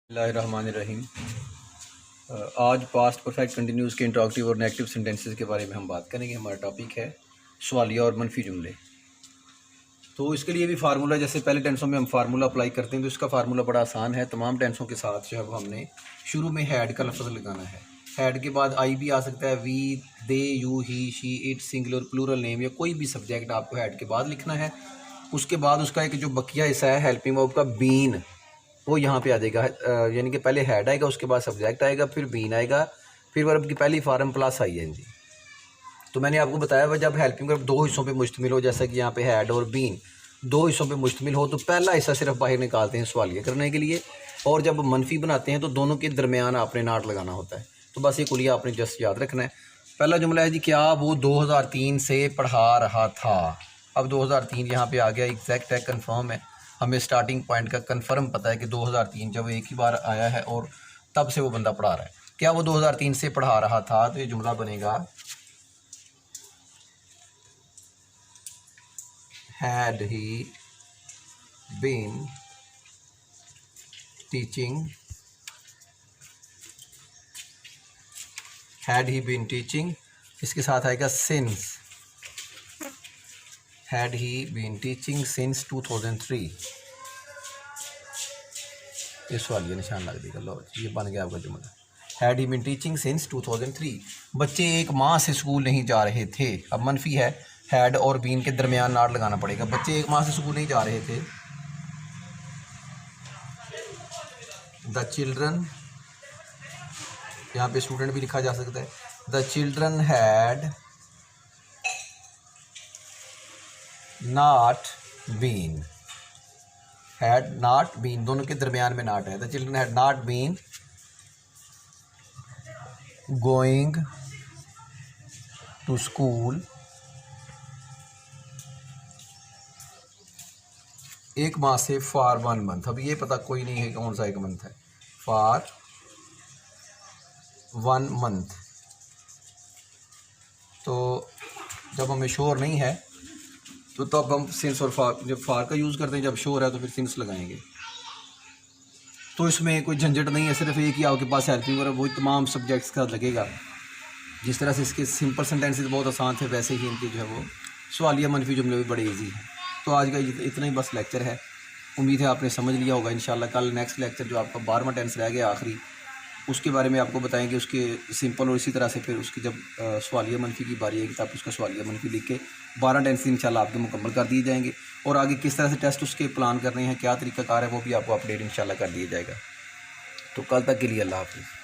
बिस्मिल्लाहिर्रहमानिर्रहीम। आज past perfect continuous के इंट्रोगेटिव और नेगेटिव सेंटेंसेस के बारे में हम बात करेंगे। हमारा टॉपिक है सवालिया और मनफी जुमले। तो इसके लिए भी फार्मूला, जैसे पहले टेंसों में हम फार्मूला अप्लाई करते हैं तो इसका फार्मूला बड़ा आसान है। तमाम टेंसों के साथ जो है वो हमने शुरू में हैड का लफ्ज़ लगाना है। हैड के बाद आई भी आ सकता है, we, they, you, he, she, it, singular, plural name या कोई भी सब्जेक्ट आपको हैड के बाद लिखना है। उसके बाद उसका एक जो बकिया हिस्सा है हेल्पिंग वर्ब का, बीन, वो यहाँ पे आ जाएगा। यानी कि पहले हेड आएगा, उसके बाद सब्जेक्ट आएगा, फिर बीन आएगा, फिर वर्ब की पहली फॉर्म प्लस आई है जी। तो मैंने आपको बताया हुआ जब हेल्पिंग वर्ब दो हिस्सों पे मुश्तमिल हो, जैसा कि यहाँ पे हेड और बीन दो हिस्सों पे मुश्तमिल हो, तो पहला हिस्सा सिर्फ बाहर निकालते हैं सवालिया करने के लिए, और जब मनफी बनाते हैं तो दोनों के दरमियान आपने नाट लगाना होता है। तो बस ये कुलिया आपने जस्ट याद रखना है। पहला जुमला है जी, क्या वो 2003 से पढ़ा रहा था। अब 2003 यहाँ पे आ गया, एग्जैक्ट है, कन्फर्म है। हमें स्टार्टिंग पॉइंट का कंफर्म पता है कि 2003 जब एक ही बार आया है और तब से वो बंदा पढ़ा रहा है। क्या वो 2003 से पढ़ा रहा था, तो ये जुमला बनेगा had he been teaching, had he been teaching, इसके साथ आएगा since, had he been teaching since 2003। ये सवाल ये निशान लग देगा। लो ये बन गया आपका जुमला, had he been teaching since 2003। बच्चे एक माह से स्कूल नहीं जा रहे थे। अब मनफी है, हैड और बीन के दरमियान नाट लगाना पड़ेगा। बच्चे एक माह से स्कूल नहीं जा रहे थे। द चिल्ड्रन, यहाँ पे स्टूडेंट भी लिखा जा सकता है। The children had not been, had not been, दोनों के दरमियान में नाट है। The children had not been going to school एक माह से फॉर 1 मंथ। अब ये पता कोई नहीं है कौन सा एक मंथ है। फॉर 1 मंथ, तो जब हमें श्योर नहीं है तो तब हम सिंस और फार, जब फार का यूज़ करते हैं, जब श्योर है तो फिर सिंस लगाएंगे। तो इसमें कोई झंझट नहीं है, सिर्फ एक ही आपके पास हेल्पिंग वर्ब वही तमाम सब्जेक्ट्स का लगेगा। जिस तरह से इसके सिंपल सेंटेंसेस बहुत आसान थे, वैसे ही इनके जो है वो सवालिया मनफी जुमले भी बड़े इजी हैं। तो आज का इतना ही बस लेक्चर है। उम्मीद है आपने समझ लिया होगा। इंशाल्लाह कल नेक्स्ट लेक्चर जो आपका 12वां टेंस रह गया आखिरी, उसके बारे में आपको बताएंगे, उसके सिंपल, और इसी तरह से फिर उसकी जब सवालिया मनफी की बारी आएगी तब उसका सवालिया मनफी लिख के 12 टेंस इंशाल्लाह आपके मुकम्मल कर दिए जाएंगे। और आगे किस तरह से टेस्ट उसके प्लान करने हैं, क्या तरीकाकार है, वो भी आपको अपडेट इंशाल्लाह कर दिया जाएगा। तो कल तक के लिए अल्लाह हाफ़िज़।